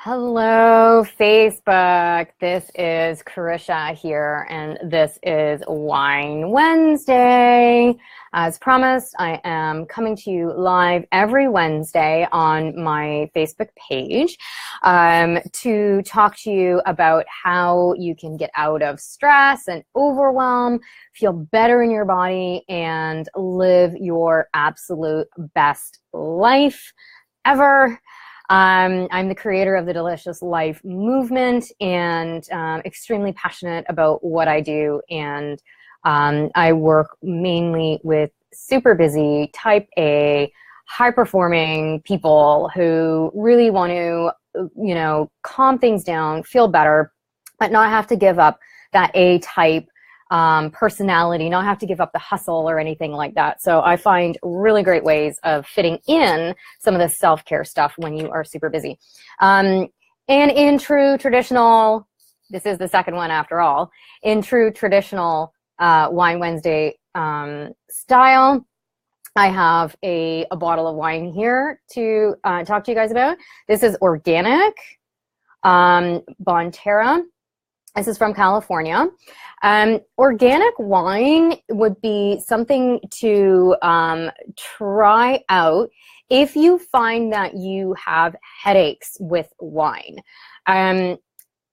Hello, Facebook. This is Carisha here, and this is Wine Wednesday. As promised, I am coming to you live every Wednesday on my Facebook page to talk to you about how you can get out of stress and overwhelm, feel better in your body, and live your absolute best life ever. I'm the creator of the Delicious Life movement and extremely passionate about what I do. And I work mainly with super busy, type A, high-performing people who really want to, calm things down, feel better, but not have to give up that A-type personality, not have to give up the hustle or anything like that. So I find really great ways of fitting in some of the self-care stuff when you are super busy. And in true traditional, this is the second one after all, in true traditional Wine Wednesday style, I have a bottle of wine here to talk to you guys about. This is organic Bonterra. This is from California. Organic wine would be something to try out if you find that you have headaches with wine.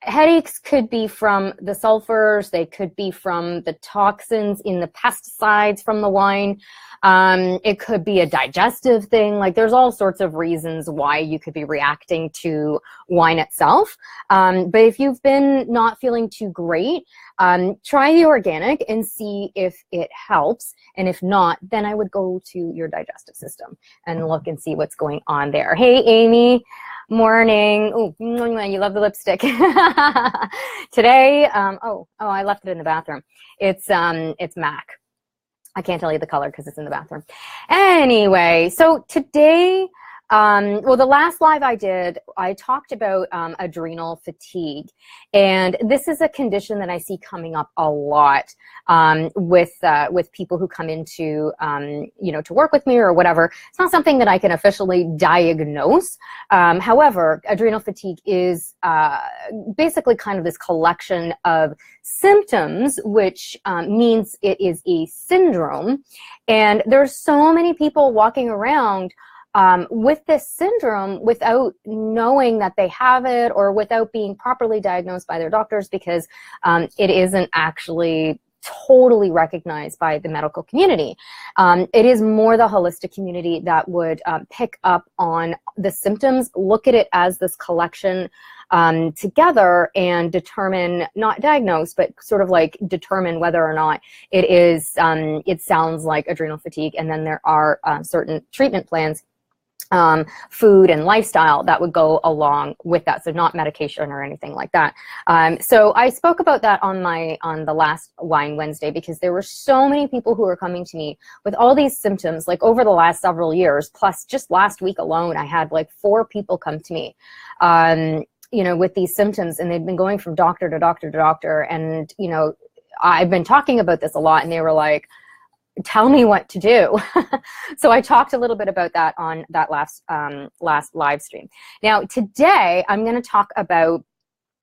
Headaches could be from the sulfurs, they could be from the toxins in the pesticides from the wine. It could be a digestive thing. Like there's all sorts of reasons why you could be reacting to wine itself. But if you've been not feeling too great, try the organic and see if it helps. And if not, then I would go to your digestive system and look and see what's going on there. Hey, Amy. Morning. Oh, you love the lipstick. Today, I left it in the bathroom. It's MAC. I can't tell you the color because it's in the bathroom. Anyway, so today, the last live I did, I talked about adrenal fatigue. And this is a condition that I see coming up a lot with people who come into, to work with me or whatever. It's not something that I can officially diagnose. However, adrenal fatigue is basically kind of this collection of symptoms, which means it is a syndrome. And there's so many people walking around with this syndrome without knowing that they have it or without being properly diagnosed by their doctors because it isn't actually totally recognized by the medical community. It is more the holistic community that would pick up on the symptoms, look at it as this collection together and determine, not diagnose, but sort of like determine whether or not it is, it sounds like adrenal fatigue. And then there are certain treatment plans, food and lifestyle that would go along with that. So not medication or anything like that. So I spoke about that on the last Wine Wednesday because there were so many people who were coming to me with all these symptoms, like over the last several years, plus just last week alone, I had like 4 people come to me, with these symptoms, and they'd been going from doctor to doctor to doctor. And, I've been talking about this a lot, and they were like, tell me what to do. So I talked a little bit about that on that last live stream. Now, today I'm going to talk about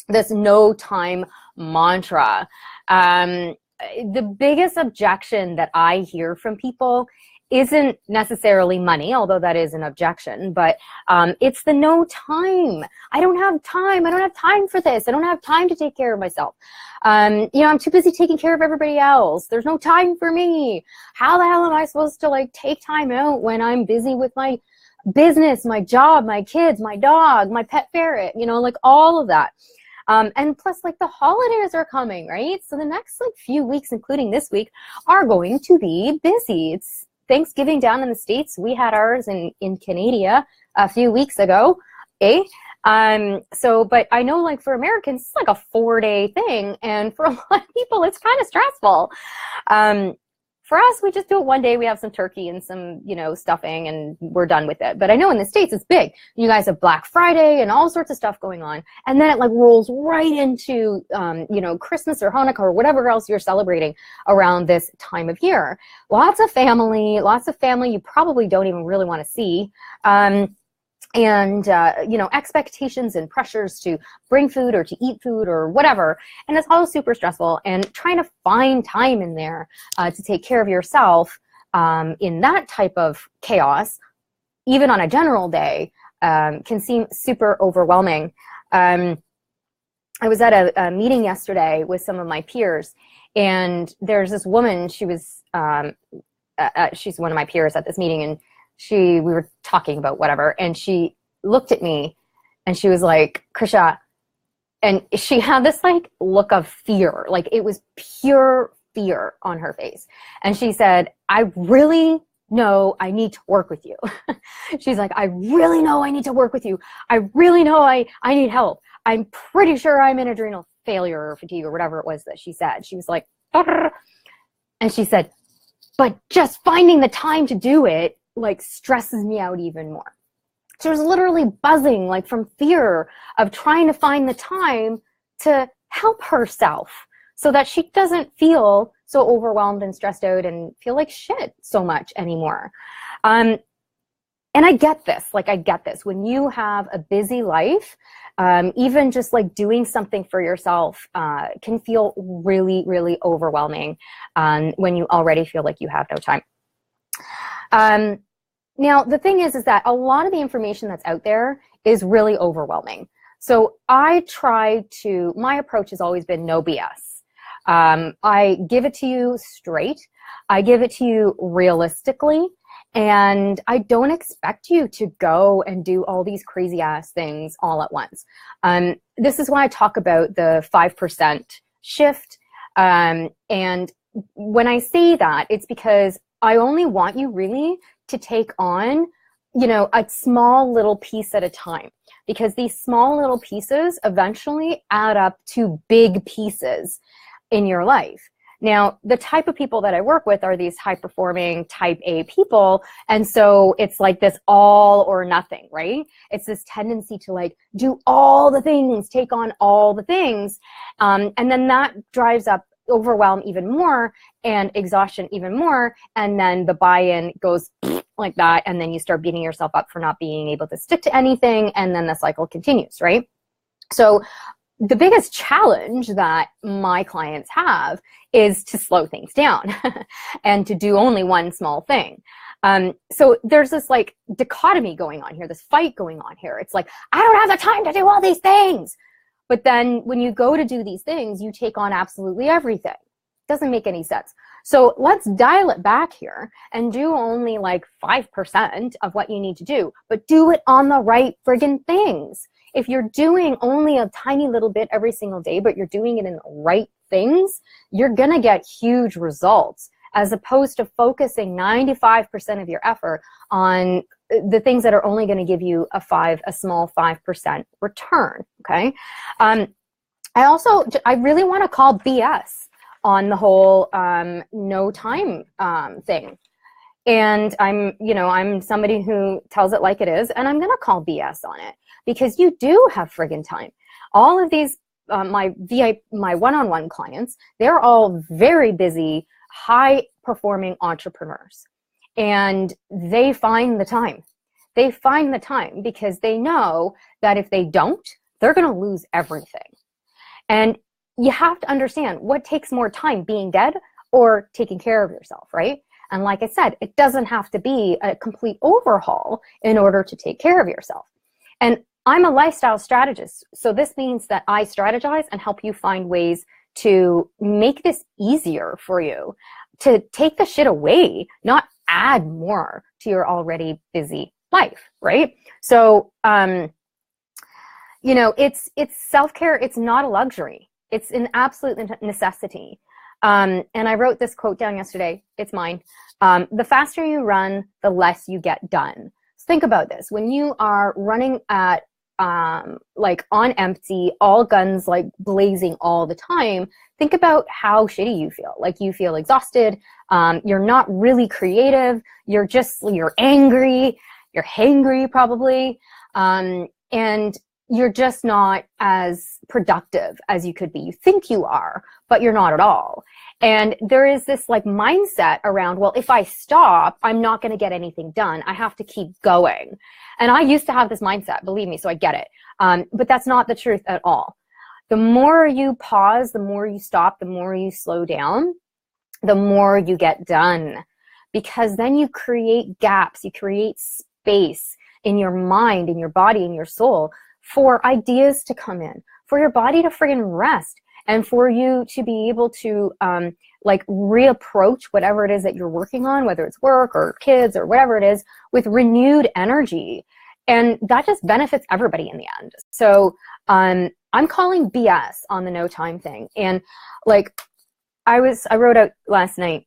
this no time mantra. The biggest objection that I hear from people isn't necessarily money, although that is an objection, but it's the no time. I don't have time. I don't have time for this. I don't have time to take care of myself. I'm too busy taking care of everybody else. There's no time for me. How the hell am I supposed to take time out when I'm busy with my business, my job, my kids, my dog, my pet ferret, all of that. And plus, the holidays are coming, right? So the next few weeks, including this week, are going to be busy. It's Thanksgiving down in the States. We had ours in Canada a few weeks ago, eh? But I know for Americans, it's a 4-day thing. And for a lot of people, it's kind of stressful. For us, we just do it one day. We have some turkey and some, stuffing, and we're done with it. But I know in the States, it's big. You guys have Black Friday and all sorts of stuff going on. And then it rolls right into, Christmas or Hanukkah or whatever else you're celebrating around this time of year. Lots of family you probably don't even really want to see. and expectations and pressures to bring food or to eat food or whatever, and it's all super stressful, and trying to find time in there to take care of yourself in that type of chaos, even on a general day, can seem super overwhelming. I was at a meeting yesterday with some of my peers, and there's this woman. She was she's one of my peers at this meeting, and we were talking about whatever, and she looked at me and she was like, Krisha, and she had this like look of fear, like it was pure fear on her face. And she said, I really know I need to work with you. She's like, I really know I need to work with you. I really know I need help. I'm pretty sure I'm in adrenal failure or fatigue or whatever it was that she said. She was like, "Arr." And she said, but just finding the time to do it like stresses me out even more. She was literally buzzing like from fear of trying to find the time to help herself so that she doesn't feel so overwhelmed and stressed out and feel like shit so much anymore. And I get this, like I get this. When you have a busy life, even just like doing something for yourself can feel really, really overwhelming when you already feel like you have no time. Now, the thing is that a lot of the information that's out there is really overwhelming. So my approach has always been no BS. I give it to you straight. I give it to you realistically. And I don't expect you to go and do all these crazy ass things all at once. This is why I talk about the 5% shift. And when I say that, it's because I only want you really to take on, a small little piece at a time, because these small little pieces eventually add up to big pieces in your life. Now, the type of people that I work with are these high-performing type A people, and so it's like this all or nothing, right? It's this tendency to like do all the things, take on all the things, and then that drives up overwhelm even more and exhaustion even more, and then the buy-in goes like that, and then you start beating yourself up for not being able to stick to anything, and then the cycle continues, right? So the biggest challenge that my clients have is to slow things down and to do only one small thing. So there's this like dichotomy going on here, this fight going on here. It's like, I don't have the time to do all these things. But then when you go to do these things, you take on absolutely everything. Doesn't make any sense. So let's dial it back here and do only like 5% of what you need to do, but do it on the right friggin' things. If you're doing only a tiny little bit every single day, but you're doing it in the right things, you're gonna get huge results, as opposed to focusing 95% of your effort on the things that are only gonna give you a small 5% return, okay? I really wanna call BS on the whole no time thing. And I'm somebody who tells it like it is, and I'm gonna call BS on it, because you do have friggin' time. All of these, my one-on-one clients, they're all very busy, high-performing entrepreneurs. And they find the time. They find the time because they know that if they don't, they're gonna lose everything. And you have to understand what takes more time, being dead or taking care of yourself, right? And like I said, it doesn't have to be a complete overhaul in order to take care of yourself. And I'm a lifestyle strategist, so this means that I strategize and help you find ways to make this easier for you, to take the shit away, not add more to your already busy life, right? So, it's self-care. It's not a luxury. It's an absolute necessity. And I wrote this quote down yesterday. It's mine. The faster you run, the less you get done. So think about this. When you are running at like on empty, all guns like blazing all the time, think about how shitty you feel. Like you feel exhausted. You're not really creative. You're angry. You're hangry probably. And you're just not as productive as you could be. You think you are, but you're not at all. And there is this like mindset around, well, if I stop, I'm not going to get anything done. I have to keep going. And I used to have this mindset, believe me, so I get it. But that's not the truth at all. The more you pause, the more you stop, the more you slow down, the more you get done. Because then you create gaps, you create space in your mind, in your body, in your soul for ideas to come in, for your body to friggin' rest, and for you to be able to like reapproach whatever it is that you're working on, whether it's work or kids or whatever it is, with renewed energy. And that just benefits everybody in the end. So I'm calling BS on the no time thing. And like I wrote out last night,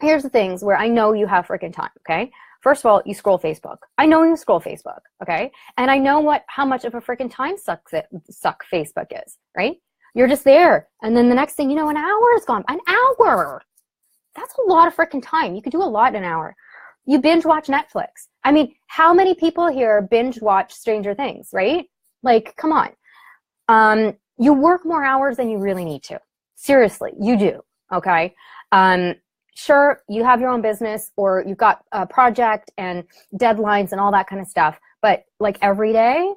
here's the things where I know you have freaking time, okay? First of all, you scroll Facebook. I know you scroll Facebook, okay? And I know how much of a freaking time suck Facebook is, right? You're just there. And then the next thing you know, an hour is gone. An hour! That's a lot of freaking time. You could do a lot in an hour. You binge watch Netflix. I mean, how many people here binge watch Stranger Things, right? Like, come on. You work more hours than you really need to. Seriously, you do, okay? Sure, you have your own business or you've got a project and deadlines and all that kind of stuff, but like every day,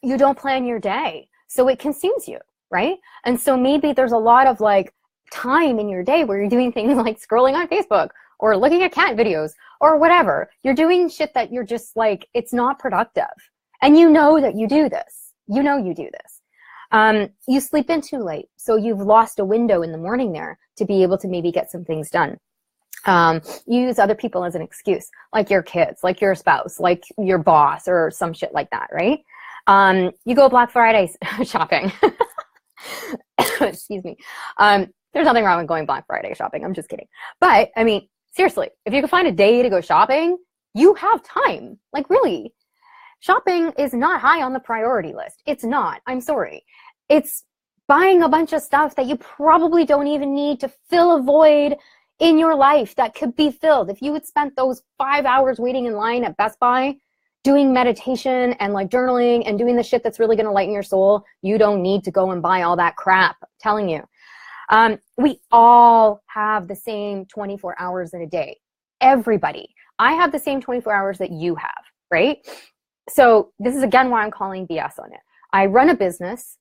you don't plan your day, so it consumes you, right? And so maybe there's a lot of like time in your day where you're doing things like scrolling on Facebook or looking at cat videos or whatever. You're doing shit that you're just like, it's not productive. And you know that you do this. You know you do this. You sleep in too late, so you've lost a window in the morning there to be able to maybe get some things done. You use other people as an excuse, like your kids, like your spouse, like your boss or some shit like that, right? You go Black Friday shopping. Excuse me. There's nothing wrong with going Black Friday shopping. I'm just kidding. But I mean, seriously, if you can find a day to go shopping, you have time. Like really. Shopping is not high on the priority list. It's not. I'm sorry. It's buying a bunch of stuff that you probably don't even need to fill a void in your life that could be filled. If you had spent those 5 hours waiting in line at Best Buy doing meditation and like journaling and doing the shit that's really going to lighten your soul, you don't need to go and buy all that crap. I'm telling you. We all have the same 24 hours in a day. Everybody. I have the same 24 hours that you have, right? So this is again why I'm calling BS on it. I run a business.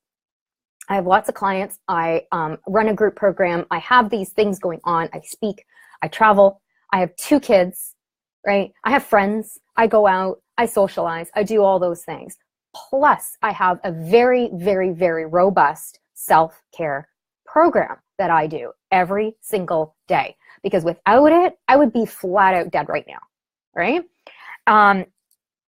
I have lots of clients. I run a group program. I have these things going on. I speak. I travel. I have 2 kids, right? I have friends. I go out. I socialize. I do all those things. Plus, I have a very, very, very robust self-care program that I do every single day. Because without it, I would be flat out dead right now, right?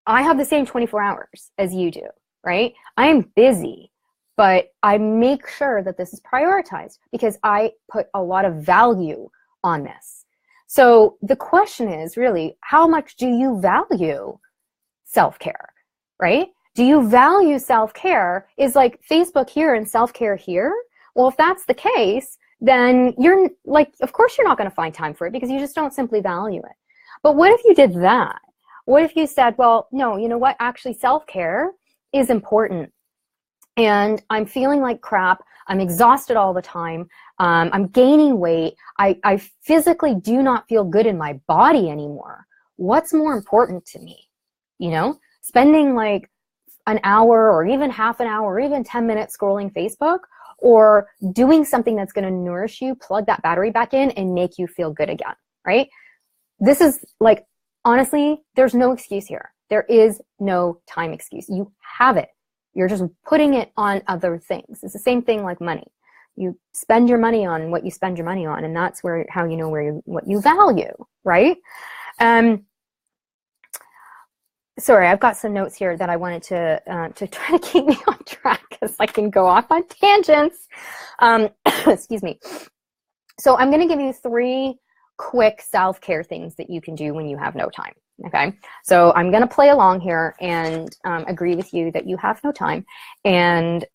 I have the same 24 hours as you do, right? I am busy, but I make sure that this is prioritized because I put a lot of value on this. So the question is really, how much do you value self-care, right? Do you value self-care? Is like Facebook here and self-care here? Well, if that's the case, then you're like, of course you're not going to find time for it because you just don't simply value it. But what if you did that? What if you said, well, no, you know what? Actually, self-care is important. And I'm feeling like crap. I'm exhausted all the time. I'm gaining weight. I physically do not feel good in my body anymore. What's more important to me? You know, spending like an hour or even half an hour or even 10 minutes scrolling Facebook, or doing something that's going to nourish you, plug that battery back in and make you feel good again, right? This is like, honestly, there's no excuse here. There is no time excuse. You have it. You're just putting it on other things. It's the same thing like money. You spend your money on what you spend your money on, and that's how you know what you value, right? Sorry, I've got some notes here that I wanted to try to keep me on track because I can go off on tangents. Excuse me. So I'm going to give you 3 quick self-care things that you can do when you have no time. Okay, so I'm going to play along here and agree with you that you have no time and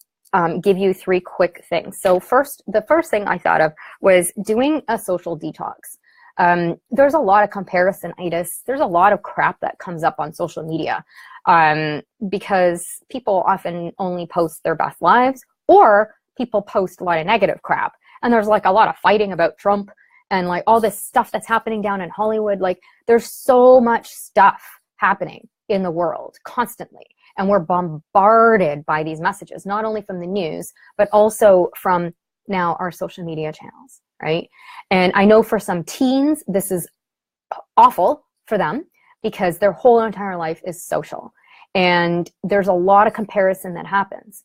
give you 3 quick things. So the first thing I thought of was doing a social detox. There's a lot of comparisonitis. There's a lot of crap that comes up on social media because people often only post their best lives, or people post a lot of negative crap. And there's like a lot of fighting about Trump and like all this stuff that's happening down in Hollywood. Like there's so much stuff happening in the world constantly. And we're bombarded by these messages, not only from the news, but also from now our social media channels, right? And I know for some teens, this is awful for them because their whole entire life is social. And there's a lot of comparison that happens.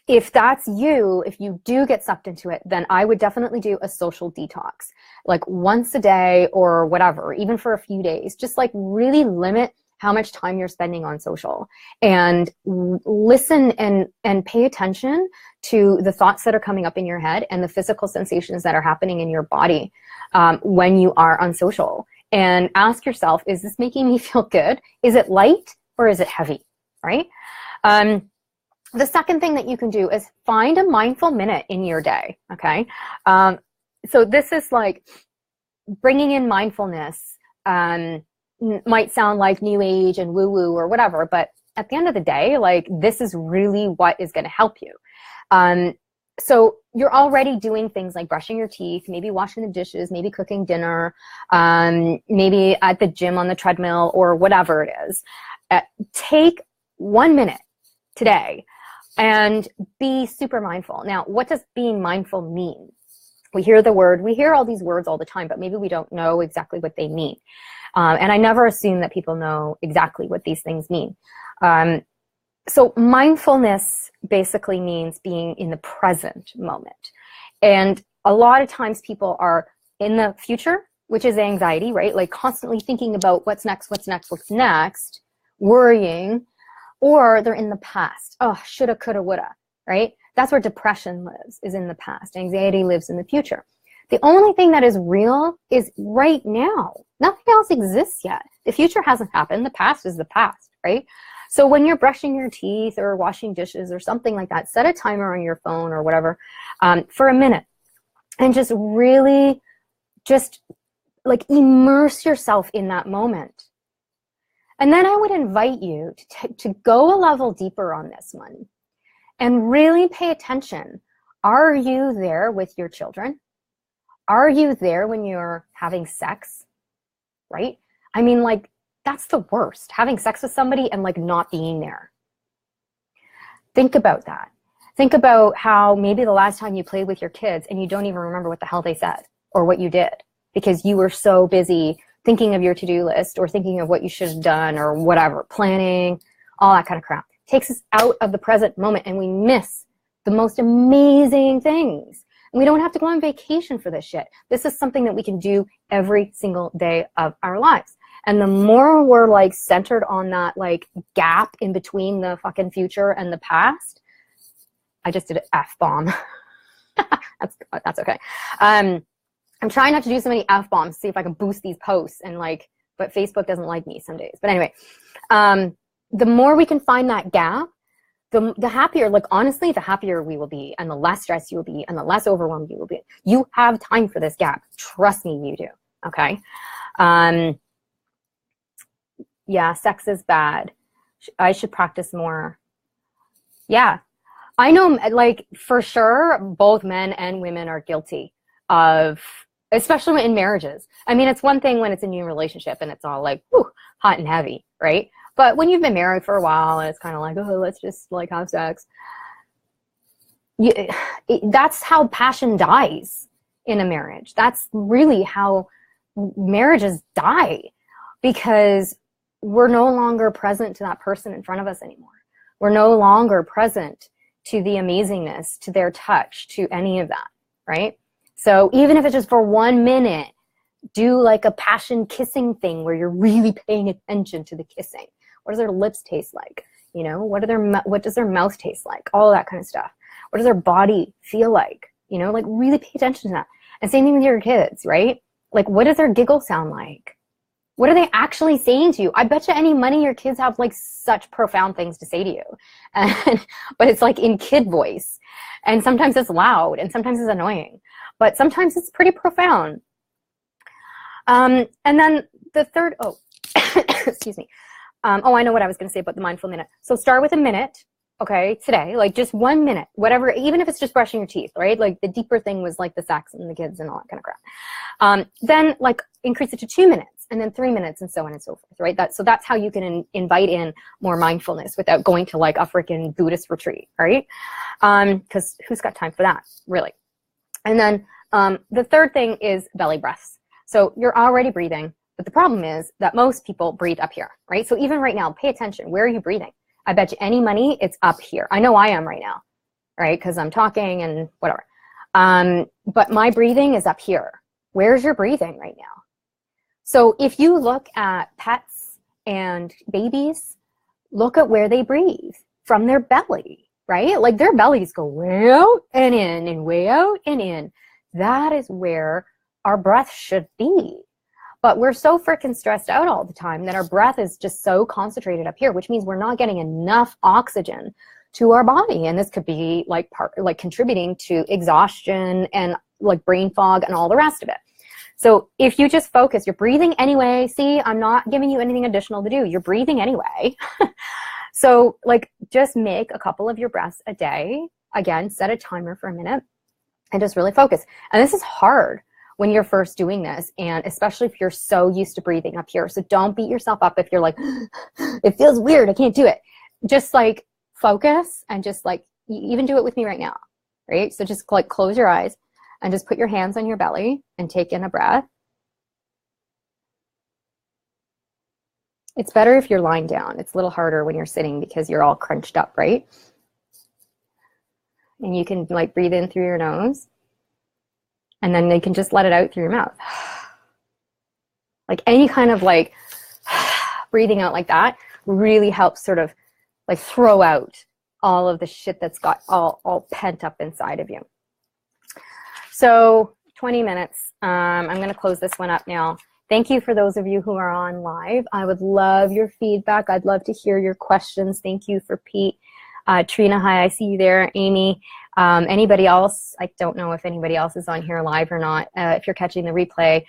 If that's you, if you do get sucked into it, then I would definitely do a social detox, like once a day or whatever, even for a few days. Just like really limit how much time you're spending on social, and listen and pay attention to the thoughts that are coming up in your head and the physical sensations that are happening in your body when you are on social. And ask yourself, is this making me feel good? Is it light or is it heavy, right? The second thing that you can do is find a mindful minute in your day, okay? So this is like bringing in mindfulness. Might sound like new age and woo-woo or whatever, but at the end of the day, like this is really what is going to help you. So you're already doing things like brushing your teeth, maybe washing the dishes, maybe cooking dinner, maybe at the gym on the treadmill or whatever it is. Take 1 minute today and be super mindful. Now, what does being mindful mean? We hear all these words all the time, but maybe we don't know exactly what they mean. And I never assume that people know exactly what these things mean. So mindfulness basically means being in the present moment. And a lot of times people are in the future, which is anxiety, right? Like constantly thinking about what's next, worrying, or they're in the past. Oh, shoulda, coulda, woulda, right? That's where depression lives, is in the past. Anxiety lives in the future. The only thing that is real is right now. Nothing else exists yet. The future hasn't happened. The past is the past, right? So when you're brushing your teeth or washing dishes or something like that, set a timer on your phone or whatever for a minute and just really just like immerse yourself in that moment. And then I would invite you to go a level deeper on this one and really pay attention. Are you there with your children? Are you there when you're having sex, right? I mean, like, that's the worst, having sex with somebody and like not being there. Think about that. Think about how maybe the last time you played with your kids and you don't even remember what the hell they said or what you did because you were so busy thinking of your to-do list or thinking of what you should have done or whatever, planning, all that kind of crap. It takes us out of the present moment and we miss the most amazing things. And we don't have to go on vacation for this shit. This is something that we can do every single day of our lives. And the more we're like centered on that like gap in between the fucking future and the past, I just did an F-bomb. that's okay. I'm trying not to do so many F-bombs to see if I can boost these posts and like, but Facebook doesn't like me some days. But anyway, the more we can find that gap, the happier, like honestly, the happier we will be and the less stressed you will be and the less overwhelmed you will be. You have time for this gap. Trust me, you do. Okay. Yeah, sex is bad. I should practice more. Yeah. I know, like, for sure, both men and women are guilty of, especially in marriages. I mean, it's one thing when it's a new relationship and it's all like, whew, hot and heavy, right? But when you've been married for a while and it's kind of like, oh, let's just like have sex. That's how passion dies in a marriage. That's really how marriages die, because we're no longer present to that person in front of us anymore. We're no longer present to the amazingness, to their touch, to any of that, right? So even if it's just for 1 minute, do like a passion kissing thing where you're really paying attention to the kissing. What does their lips taste like? You know, what does their mouth taste like? All that kind of stuff. What does their body feel like? You know, like really pay attention to that. And same thing with your kids, right? Like, what does their giggle sound like? What are they actually saying to you? I bet you any money your kids have like such profound things to say to you. But it's like in kid voice. And sometimes it's loud and sometimes it's annoying. But sometimes it's pretty profound. And then the third, excuse me. I know what I was going to say about the mindful minute. So start with a minute, okay, today, like just 1 minute, whatever, even if it's just brushing your teeth, right? Like the deeper thing was like the sex and the kids and all that kind of crap. Then like increase it to 2 minutes and then 3 minutes and so on and so forth, right? So that's how you can invite in more mindfulness without going to like a freaking Buddhist retreat, right? Because who's got time for that, really? And then the third thing is belly breaths. So you're already breathing, but the problem is that most people breathe up here, right? So even right now, pay attention. Where are you breathing? I bet you any money it's up here. I know I am right now, right? Because I'm talking and whatever. But my breathing is up here. Where's your breathing right now? So if you look at pets and babies, look at where they breathe from their belly, right? Like their bellies go way out and in and way out and in. That is where our breath should be. But we're so freaking stressed out all the time that our breath is just so concentrated up here, which means we're not getting enough oxygen to our body. And this could be like contributing to exhaustion and like brain fog and all the rest of it. So if you just focus, you're breathing anyway. See, I'm not giving you anything additional to do. You're breathing anyway. So like just make a couple of your breaths a day. Again, set a timer for a minute and just really focus. And this is hard when you're first doing this, and especially if you're so used to breathing up here. So don't beat yourself up if you're like, it feels weird, I can't do it. Just like focus and just like, even do it with me right now, right? So just like close your eyes and just put your hands on your belly and take in a breath. It's better if you're lying down. It's a little harder when you're sitting because you're all crunched up, right? And you can like breathe in through your nose. And then they can just let it out through your mouth. Like any kind of like breathing out like that really helps sort of like throw out all of the shit that's got all pent up inside of you. So 20 minutes. I'm going to close this one up now. Thank you for those of you who are on live. I would love your feedback. I'd love to hear your questions. Thank you for Pete. Trina, hi, I see you there. Amy. Anybody else? I don't know if anybody else is on here live or not. If you're catching the replay,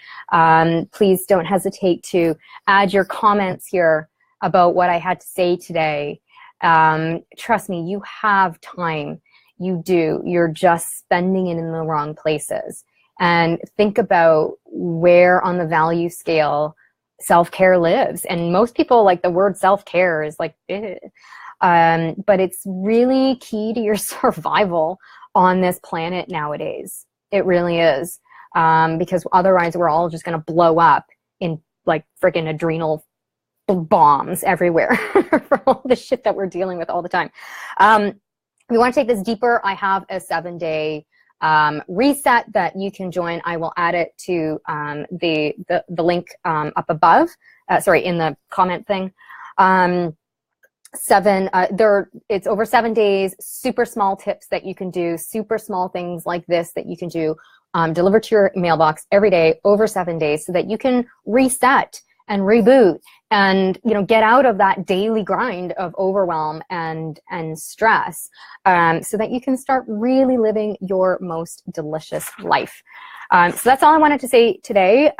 please don't hesitate to add your comments here about what I had to say today. Trust me, you have time. You do. You're just spending it in the wrong places. And think about where on the value scale self-care lives. And most people, like the word self-care is like, but it's really key to your survival on this planet nowadays. It really is. Because otherwise we're all just going to blow up in like freaking adrenal bombs everywhere from all the shit that we're dealing with all the time. If you want to take this deeper, I have a 7-day reset that you can join. I will add it to the link up above, in the comment thing. It's over 7 days, super small tips that you can do, super small things like this that you can do, delivered to your mailbox every day over 7 days so that you can reset and reboot and, you know, get out of that daily grind of overwhelm and stress, so that you can start really living your most delicious life. So that's all I wanted to say today.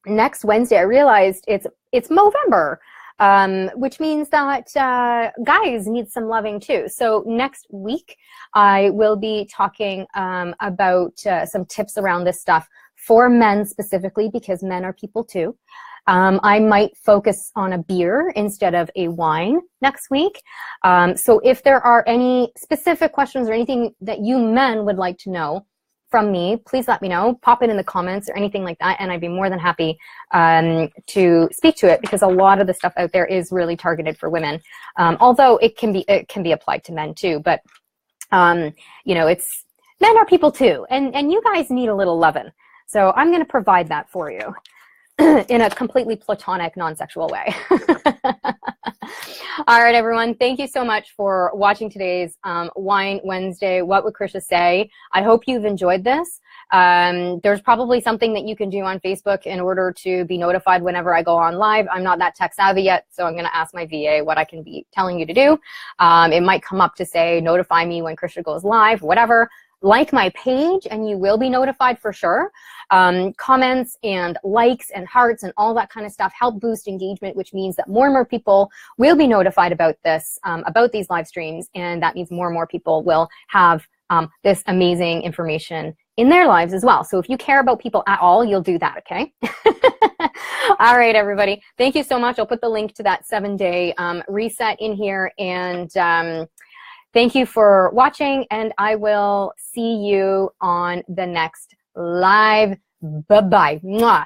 Next Wednesday, I realized it's Movember. Which means that guys need some loving too. So next week, I will be talking about some tips around this stuff for men specifically, because men are people too. I might focus on a beer instead of a wine next week. So if there are any specific questions or anything that you men would like to know from me, please let me know. Pop it in the comments or anything like that, and I'd be more than happy to speak to it, because a lot of the stuff out there is really targeted for women, although it can be applied to men too. But you know, it's men are people too, and you guys need a little lovin'. So I'm going to provide that for you in a completely platonic, non-sexual way. All right, everyone. Thank you so much for watching today's Wine Wednesday. What would Krisha say? I hope you've enjoyed this. There's probably something that you can do on Facebook in order to be notified whenever I go on live. I'm not that tech savvy yet, so I'm going to ask my VA what I can be telling you to do. It might come up to say, notify me when Krisha goes live, whatever. like my page and you will be notified for sure. Comments and likes and hearts and all that kind of stuff help boost engagement, which means that more and more people will be notified about this, about these live streams, and that means more and more people will have this amazing information in their lives as well. So if you care about people at all, you'll do that, okay? All right, everybody. Thank you so much. I'll put the link to that 7-day reset in here. And thank you for watching, and I will see you on the next live. Bye-bye. Mwah.